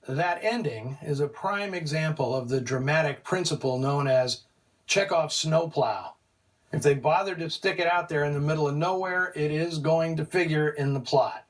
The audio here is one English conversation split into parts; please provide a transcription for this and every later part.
That ending is a prime example of the dramatic principle known as Chekhov's snowplow. If they bothered to stick it out there in the middle of nowhere, it is going to figure in the plot.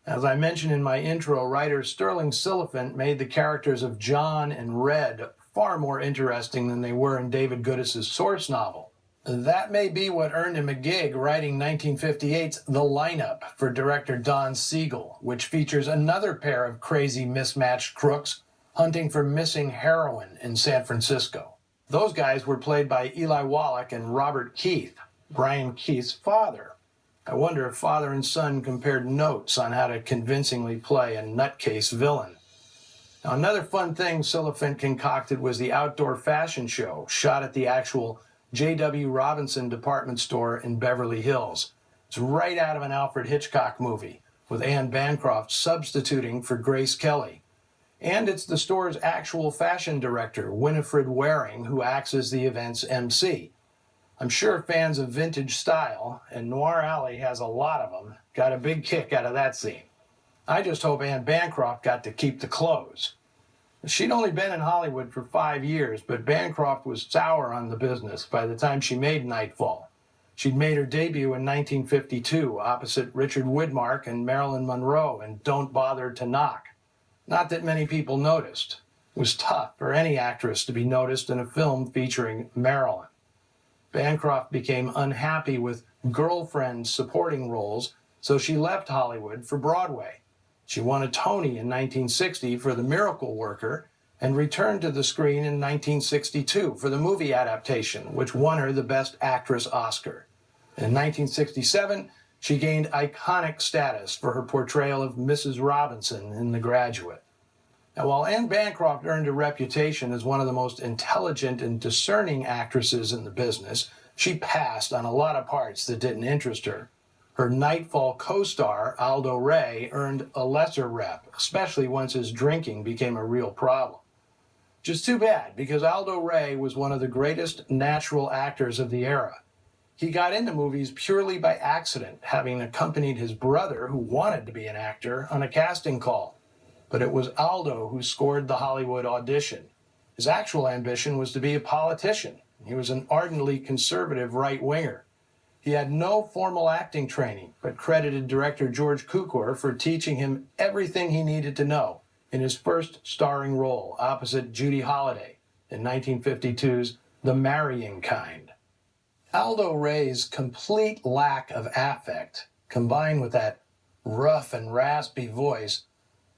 As I mentioned in my intro, writer Sterling Siliphant made the characters of John and Red far more interesting than they were in David Goodis's source novel. That may be what earned him a gig writing 1958's The Lineup for director Don Siegel, which features another pair of crazy mismatched crooks hunting for missing heroin in San Francisco. Those guys were played by Eli Wallach and Robert Keith, Brian Keith's father. I wonder if father and son compared notes on how to convincingly play a nutcase villain. Now, another fun thing Siliphant concocted was the outdoor fashion show shot at the actual J.W. Robinson department store in Beverly Hills. It's right out of an Alfred Hitchcock movie, with Anne Bancroft substituting for Grace Kelly. And it's the store's actual fashion director, Winifred Waring, who acts as the event's MC. I'm sure fans of vintage style, and Noir Alley has a lot of them, got a big kick out of that scene. I just hope Anne Bancroft got to keep the clothes. She'd only been in Hollywood for 5 years, but Bancroft was sour on the business by the time she made Nightfall. She'd made her debut in 1952 opposite Richard Widmark and Marilyn Monroe in Don't Bother to Knock. Not that many people noticed. It was tough for any actress to be noticed in a film featuring Marilyn. Bancroft became unhappy with girlfriend supporting roles, so she left Hollywood for Broadway. She won a Tony in 1960 for The Miracle Worker and returned to the screen in 1962 for the movie adaptation, which won her the Best Actress Oscar. In 1967, she gained iconic status for her portrayal of Mrs. Robinson in The Graduate. Now, while Anne Bancroft earned a reputation as one of the most intelligent and discerning actresses in the business, she passed on a lot of parts that didn't interest her. Her Nightfall co-star, Aldo Ray, earned a lesser rep, especially once his drinking became a real problem. Just too bad, because Aldo Ray was one of the greatest natural actors of the era. He got into movies purely by accident, having accompanied his brother, who wanted to be an actor, on a casting call. But it was Aldo who scored the Hollywood audition. His actual ambition was to be a politician. He was an ardently conservative right-winger. He had no formal acting training, but credited director George Cukor for teaching him everything he needed to know in his first starring role opposite Judy Holliday in 1952's The Marrying Kind. Aldo Ray's complete lack of affect, combined with that rough and raspy voice,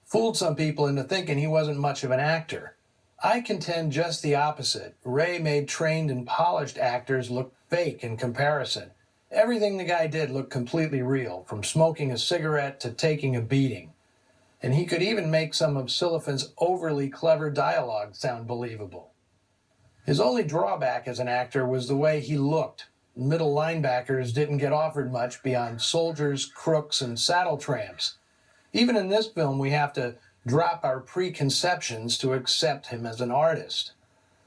fooled some people into thinking he wasn't much of an actor. I contend just the opposite. Ray made trained and polished actors look fake in comparison. Everything the guy did looked completely real, from smoking a cigarette to taking a beating. And he could even make some of Siliphant's overly clever dialogue sound believable. His only drawback as an actor was the way he looked. Middle linebackers didn't get offered much beyond soldiers, crooks, and saddle tramps. Even in this film, we have to drop our preconceptions to accept him as an artist.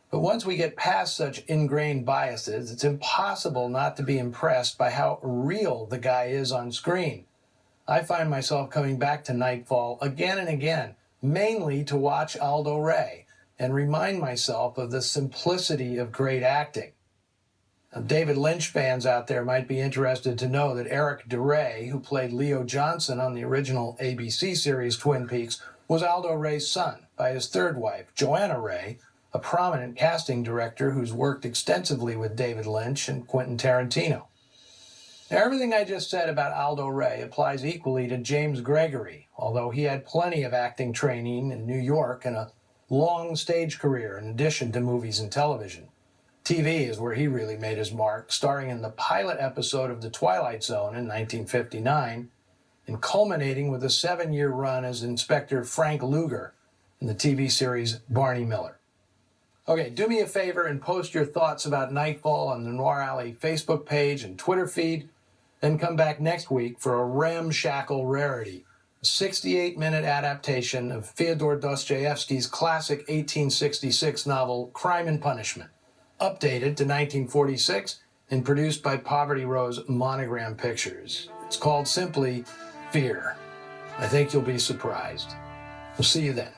But once we get past such ingrained biases, it's impossible not to be impressed by how real the guy is on screen. I find myself coming back to Nightfall again and again, mainly to watch Aldo Ray and remind myself of the simplicity of great acting. Now, David Lynch fans out there might be interested to know that Eric DeRay, who played Leo Johnson on the original ABC series Twin Peaks, was Aldo Ray's son by his third wife, Joanna Ray, a prominent casting director who's worked extensively with David Lynch and Quentin Tarantino. Now, everything I just said about Aldo Ray applies equally to James Gregory, although he had plenty of acting training in New York and a long stage career in addition to movies and television. TV is where he really made his mark, starring in the pilot episode of The Twilight Zone in 1959, and culminating with a 7-year run as Inspector Frank Luger in the TV series Barney Miller. Okay, do me a favor and post your thoughts about Nightfall on the Noir Alley Facebook page and Twitter feed. Then come back next week for a ramshackle rarity, a 68-minute adaptation of Fyodor Dostoevsky's classic 1866 novel Crime and Punishment, updated to 1946 and produced by Poverty Row's Monogram Pictures. It's called simply Fear. I think you'll be surprised. We'll see you then.